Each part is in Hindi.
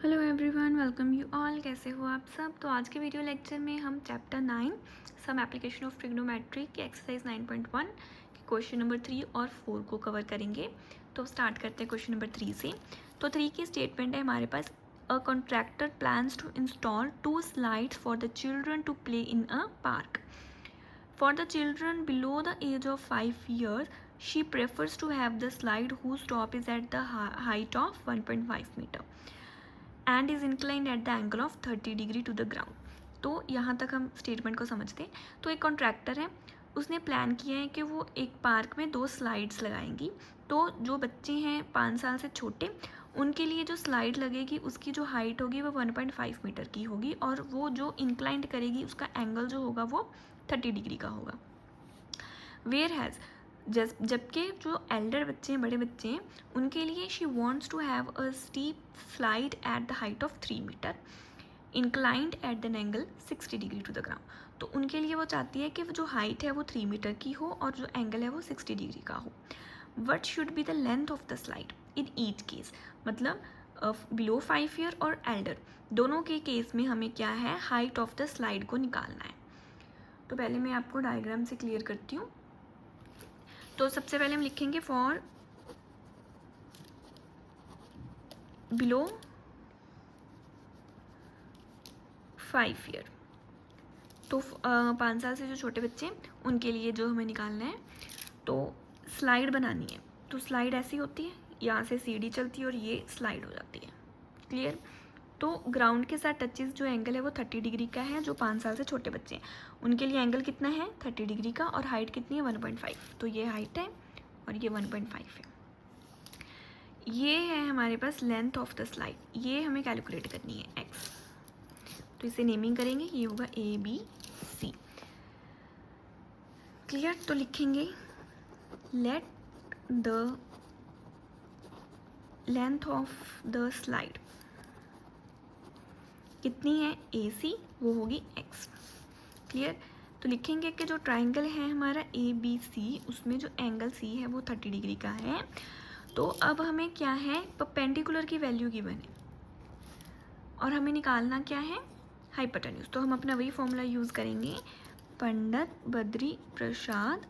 Hello everyone, welcome you all. कैसे हो आप सब। तो आज के वीडियो लेक्चर में हम chapter 9 some application of trigonometry के एक्सरसाइज 9.1 के क्वेश्चन नंबर 3 और 4 को कवर करेंगे। तो स्टार्ट करते हैं क्वेश्चन नंबर 3 से। तो 3 की स्टेटमेंट है हमारे पास, a contractor plans to install 2 slides for the children to play in a park. For the children below the age of 5 years, she prefers to have the slide whose top is at the height of 1.5 meter and is inclined at the angle of 30 degree to the ground. तो यहाँ तक हम स्टेटमेंट को समझते हैं। तो एक कॉन्ट्रैक्टर है, उसने प्लान किया है कि वो एक पार्क में 2 स्लाइड्स लगाएंगी। तो जो बच्चे हैं 5 साल से छोटे, उनके लिए जो स्लाइड लगेगी उसकी जो हाइट होगी वो 1.5 मीटर की होगी, और वो जो इंक्लाइंड करेगी उसका एंगल जो होगा वो 30 डिग्री का होगा। वेयर हैज़ जबकि जो एल्डर बच्चे हैं, बड़े बच्चे हैं, उनके लिए she wants to have a steep slide at the height of 3 metre inclined at an angle 60 degree to the ground. तो उनके लिए वो चाहती है कि जो हाइट है वो 3 मीटर की हो और जो एंगल है वो 60 डिग्री का हो। What should be the length of the slide in each case, मतलब बिलो 5 ईयर और एल्डर दोनों के केस में हमें क्या है, हाइट ऑफ द स्लाइड को निकालना है। तो पहले मैं आपको डायग्राम से क्लियर करती हूँ। तो सबसे पहले हम लिखेंगे फॉर बिलो 5 ईयर। तो 5 साल से जो छोटे बच्चे हैं उनके लिए जो हमें निकालना है, तो स्लाइड बनानी है। तो स्लाइड ऐसी होती है, यहाँ से सीढ़ी चलती है और ये स्लाइड हो जाती है। क्लियर। तो ग्राउंड के साथ टचेस जो एंगल है वो 30 डिग्री का है। जो 5 साल से छोटे बच्चे हैं उनके लिए एंगल कितना है, 30 डिग्री का, और हाइट कितनी है, 1.5। तो ये हाइट है और ये 1.5 है। ये है हमारे पास लेंथ ऑफ द स्लाइड, ये हमें कैलकुलेट करनी है एक्स। तो इसे नेमिंग करेंगे, ये होगा ABC। क्लियर। तो लिखेंगे let the length of the slide कितनी है AC, वो होगी x। क्लियर। तो लिखेंगे कि जो ट्राइंगल है हमारा ABC, उसमें जो एंगल C है वो 30 डिग्री का है। तो अब हमें क्या है, परपेंडिकुलर की वैल्यू गिवन है और हमें निकालना क्या है, हाइपोटेन्यूज। तो हम अपना वही फॉर्मूला यूज़ करेंगे, पंडित बद्री प्रसाद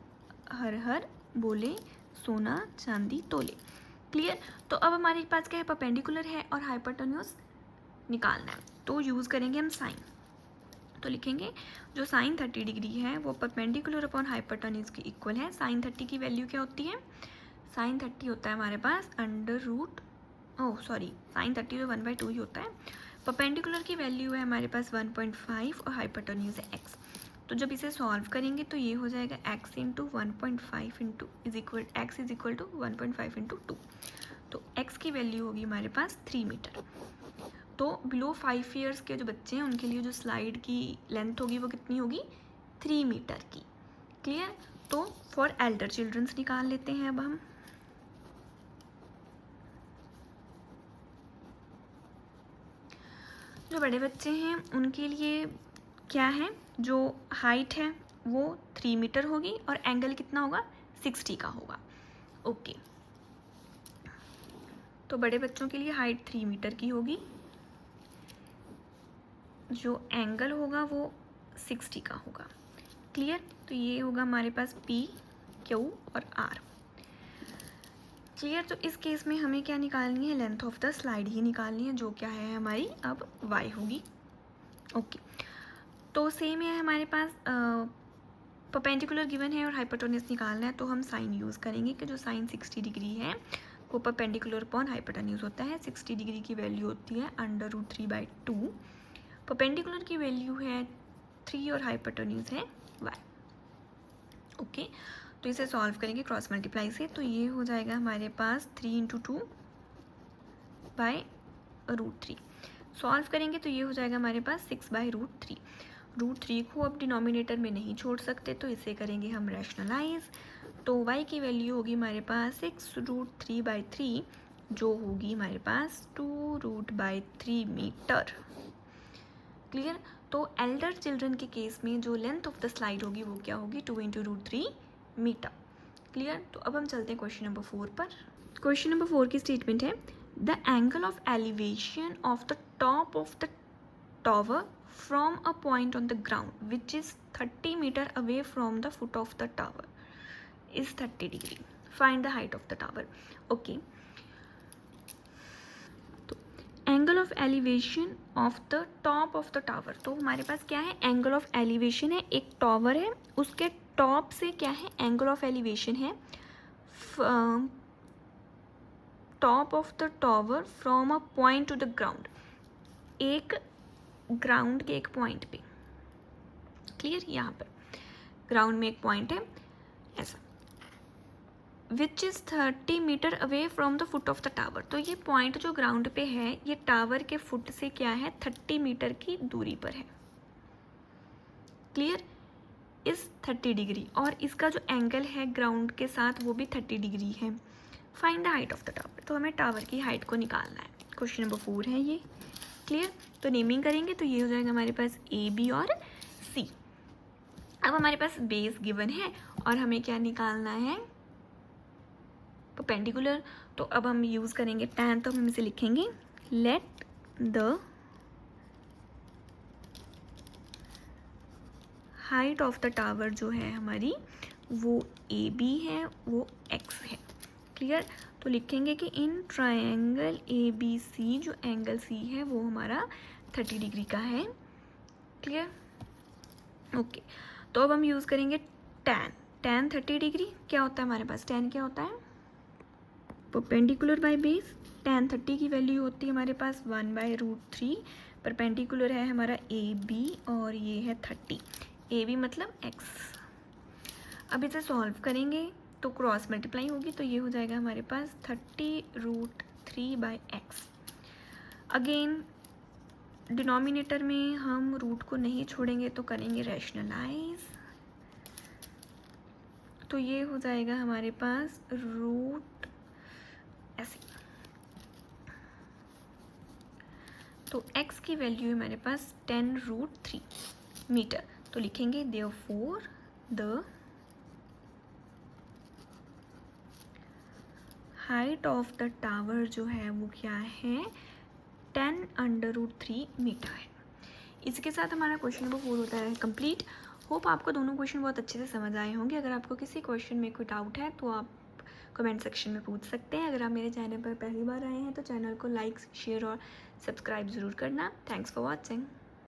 हर हर बोले सोना चांदी तोले। क्लियर। तो अब हमारे पास क्या है, परपेंडिकुलर है और हाइपोटेन्यूज निकालना है। तो यूज़ करेंगे हम साइन। तो लिखेंगे जो साइन 30 डिग्री है वो परपेंडिकुलर अपॉन हाइपोटेन्यूज के इक्वल है। साइन 30 की वैल्यू क्या होती है, साइन 30 होता है हमारे पास अंडर रूट, साइन 30 तो 1/2 ही होता है। परपेंडिकुलर की वैल्यू है हमारे पास 1.5 और हाइपोटेन्यूज है x। तो जब इसे सॉल्व करेंगे तो ये हो जाएगा x into 1.5 into is equal x is equal to 1.5 into 2। तो x की वैल्यू होगी हमारे पास 3 मीटर। तो बिलो 5 ईयर्स के जो बच्चे हैं उनके लिए जो स्लाइड की लेंथ होगी वो कितनी होगी, 3 मीटर की। क्लियर। तो फॉर एल्डर चिल्ड्रंस निकाल लेते हैं अब हम। जो बड़े बच्चे हैं उनके लिए क्या है, जो हाइट है वो 3 मीटर होगी और एंगल कितना होगा, 60 का होगा। ओके। तो बड़े बच्चों के लिए हाइट 3 मीटर की होगी, जो एंगल होगा वो 60 का होगा। क्लियर। तो ये होगा हमारे पास P, Q और R। क्लियर। तो इस केस में हमें क्या निकालनी है, लेंथ ऑफ द स्लाइड ही निकालनी है, जो क्या है हमारी अब y होगी। ओके। तो सेम है हमारे पास, परपेंडिकुलर गिवन है और हाइपोटेन्यूज निकालना है। तो हम साइन यूज़ करेंगे कि जो साइन 60 डिग्री है वो परपेंडिकुलर अपॉन हाइपोटेन्यूज होता है। 60 डिग्री की वैल्यू होती है अंडर रूट 3/2। परपेंडिकुलर की वैल्यू है 3 और हाइपोटेन्यूज है y। ओके। तो इसे सॉल्व करेंगे क्रॉस मल्टीप्लाई से। तो ये हो जाएगा हमारे पास 3 इंटू 2/√3। सॉल्व करेंगे तो ये हो जाएगा हमारे पास 6/√3। √3 को अब डिनोमिनेटर में नहीं छोड़ सकते, तो इसे करेंगे हम रैशनलाइज। तो y की वैल्यू होगी हमारे पास 6√3/3, जो होगी हमारे पास 2√3 मीटर। क्लियर। तो एल्डर चिल्ड्रन के केस में जो लेंथ ऑफ द स्लाइड होगी वो क्या होगी, 2 इंटू √3 मीटर। क्लियर। तो अब हम चलते हैं क्वेश्चन नंबर 4 पर। क्वेश्चन नंबर 4 की स्टेटमेंट है, the angle of elevation of the top of the tower from a point on the ground which is 30 meter away from the foot of the tower is 30 degree. Find the height of the tower. Okay, तो angle of elevation of the top of the tower, तो हमारे पास क्या है, एंगल ऑफ एलिवेशन है, एक टावर है, उसके टॉप से क्या है, एंगल ऑफ एलिवेशन है, top of the tower from a point two the ground, एक ग्राउंड के एक पॉइंट पे, क्लियर, यहाँ पर ग्राउंड में एक पॉइंट है ऐसा, which is 30 metre away from the foot of the tower, तो ये पॉइंट जो ग्राउंड पे है ये टावर के फुट से क्या है, 30 मीटर की दूरी पर है, क्लियर, इस 30 डिग्री, और इसका जो एंगल है ग्राउंड के साथ वो भी 30 डिग्री है। Find the height of the tower, तो हमें टावर की हाइट को निकालना है। क्वेश्चन नंबर 4 है ये, क्लियर। तो नेमिंग करेंगे तो ये हो जाएगा हमारे पास ए, बी और सी। अब हमारे पास बेस गिवन है और हमें क्या निकालना है, परपेंडिकुलर, तो अब हम यूज़ करेंगे tan, तो हम इसे लिखेंगे let the height of the tower जो है हमारी वो ए बी है, वो x है, क्लियर। तो लिखेंगे कि in triangle A B C जो एंगल सी है वो हमारा 30 डिग्री का है, क्लियर। ओके, तो अब हम यूज़ करेंगे tan 30 डिग्री, क्या होता है हमारे पास, tan क्या होता है, परपेंडिकुलर बाय बेस, tan 30 की वैल्यू होती है हमारे पास 1/√3, परपेंडिकुलर है हमारा ए बी और ये है 30, ए बी मतलब x। अब इसे सॉल्व करेंगे तो क्रॉस मल्टीप्लाई होगी, तो ये हो जाएगा हमारे पास 30√3/x। अगेन डिनोमिनेटर में हम रूट को नहीं छोड़ेंगे तो करेंगे रैशनलाइज, तो ये हो जाएगा हमारे पास रूट ऐसे, तो x की वैल्यू है हमारे पास 10√3 मीटर, तो लिखेंगे therefore the height of the tower जो है वो क्या है, 10√3 मीटर है। इसके साथ हमारा क्वेश्चन नंबर 4 होता है कंप्लीट। होप आपको दोनों क्वेश्चन बहुत अच्छे से समझ आए होंगे। अगर आपको किसी क्वेश्चन में कोई डाउट है तो आप कमेंट सेक्शन में पूछ सकते हैं। अगर आप मेरे चैनल पर पहली बार आए हैं तो चैनल को लाइक, शेयर और सब्सक्राइब ज़रूर करना। Thanks for watching.